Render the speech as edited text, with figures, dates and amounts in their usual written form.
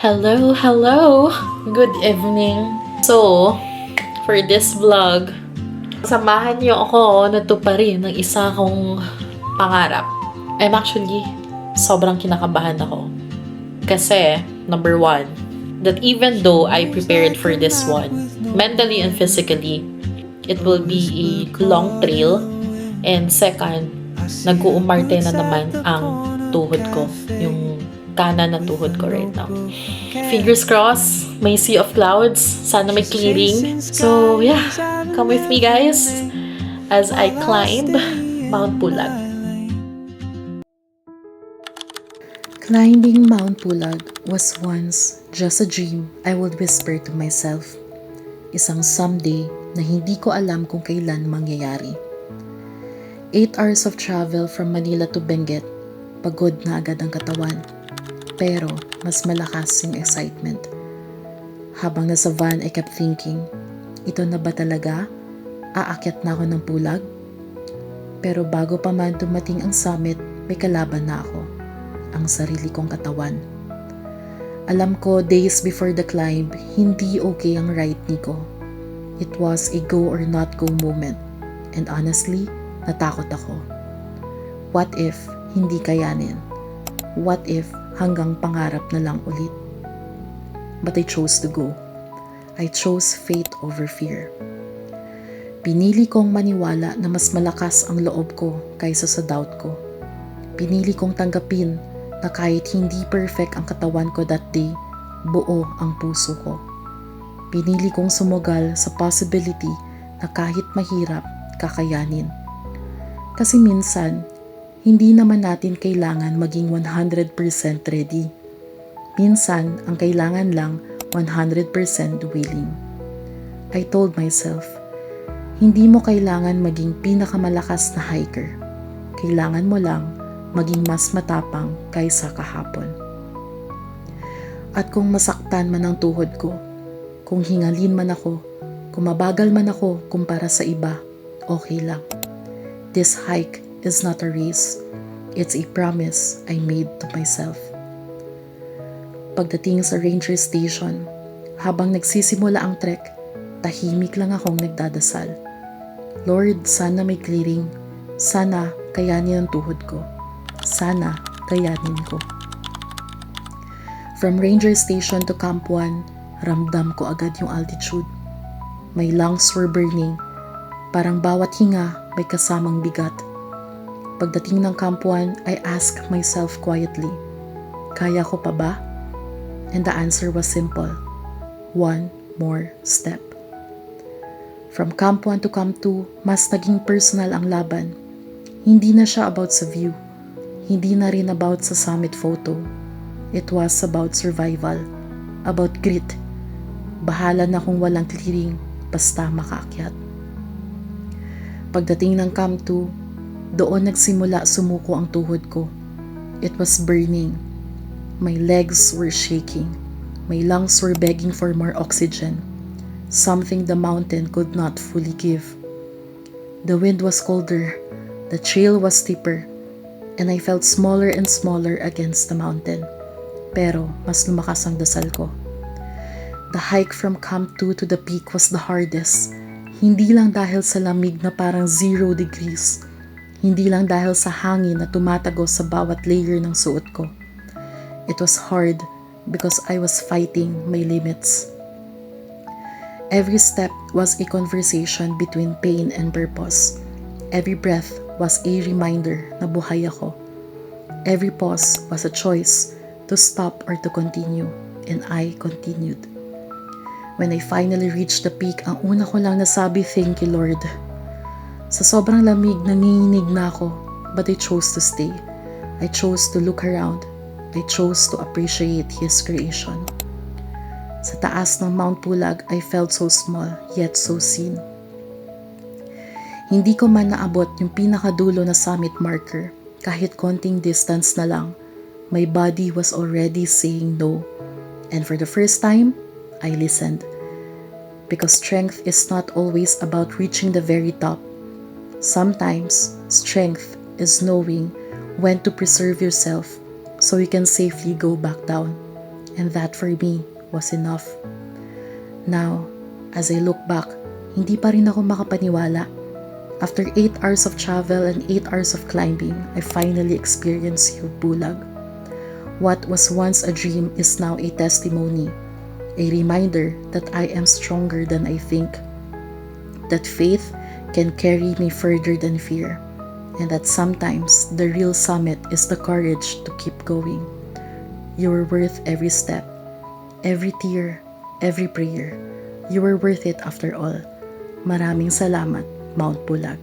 Hello, hello! Good evening. So, for this vlog, samahan niyo ako na tuparin ng isa kong pangarap. I'm actually sobrang kinakabahan ako. Kasi, number one, that even though I prepared for this one, mentally and physically, it will be a long trail. And second, nag-uumarte na naman ang tuhod ko. Yung kanan na tuhod ko right now. Fingers crossed, may sea of clouds. Sana may clearing. So yeah, come with me guys as I climb Mount Pulag. Climbing Mount Pulag was once just a dream I would whisper to myself. Isang someday na hindi ko alam kung kailan mangyayari. 8 hours of travel from Manila to Benguet, pagod na agad ang katawan. Pero mas malakas yung excitement. Habang nasa van, I kept thinking, ito na ba talaga? Aakyat na ako ng Pulag? Pero bago pa man dumating ang summit, may kalaban na ako. Ang sarili kong katawan. Alam ko, days before the climb, hindi okay ang right knee ko. It was a go or not go moment. And honestly, natakot ako. What if hindi kayanin? What if hanggang pangarap na lang ulit? But I chose to go. I chose faith over fear. Pinili kong maniwala na mas malakas ang loob ko kaysa sa doubt ko. Pinili kong tanggapin na kahit hindi perfect ang katawan ko that day, buo ang puso ko. Pinili kong sumugal sa possibility na kahit mahirap, kakayanin. Kasi minsan, hindi naman natin kailangan maging 100% ready. Minsan, ang kailangan lang 100% willing. I told myself, hindi mo kailangan maging pinakamalakas na hiker. Kailangan mo lang maging mas matapang kaysa kahapon. At kung masaktan man ang tuhod ko, kung hingalin man ako, kung mabagal man ako kumpara sa iba, okay lang. This hike is not a race. It's a promise I made to myself. Pagdating sa ranger station, habang nagsisimula ang trek, tahimik lang akong nagdadasal. Lord, sana may clearing. Sana kayanin ang tuhod ko. Sana kayanin ko. From ranger station to Camp 1, ramdam ko agad yung altitude. My lungs were burning. Parang bawat hinga may kasamang bigat. Pagdating ng Camp 1, I asked myself quietly, kaya ko pa ba? And the answer was simple. One more step. From Camp 1 to Camp 2, mas naging personal ang laban. Hindi na siya about sa view. Hindi na rin about sa summit photo. It was about survival. About grit. Bahala na kung walang clearing, basta makaakyat. Pagdating ng Camp 2, doon nagsimula sumuko ang tuhod ko. It was burning. My legs were shaking. My lungs were begging for more oxygen. Something the mountain could not fully give. The wind was colder. The trail was steeper. And I felt smaller and smaller against the mountain. Pero mas lumakas ang dasal ko. The hike from Camp 2 to the peak was the hardest. Hindi lang dahil sa lamig na parang 0 degrees. Hindi lang dahil sa hangin na tumatagos sa bawat layer ng suot ko. It was hard because I was fighting my limits. Every step was a conversation between pain and purpose. Every breath was a reminder na buhay ako. Every pause was a choice to stop or to continue, and I continued. When I finally reached the peak, ang una ko lang nasabi, thank you Lord. Sa sobrang lamig, nanginginig na ako, but I chose to stay. I chose to look around. I chose to appreciate His creation. Sa taas ng Mount Pulag, I felt so small, yet so seen. Hindi ko man naabot yung pinakadulo na summit marker, kahit konting distance na lang. My body was already saying no. And for the first time, I listened. Because strength is not always about reaching the very top. Sometimes, strength is knowing when to preserve yourself so you can safely go back down. And that for me was enough. Now, as I look back, hindi pa rin ako makapaniwala. After 8 hours of travel and 8 hours of climbing, I finally experienced Yug Bulag. What was once a dream is now a testimony, a reminder that I am stronger than I think, that faith can carry me further than fear, and that sometimes the real summit is the courage to keep going. You were worth every step, every tear, every prayer. You were worth it after all. Maraming salamat, Mount Pulag.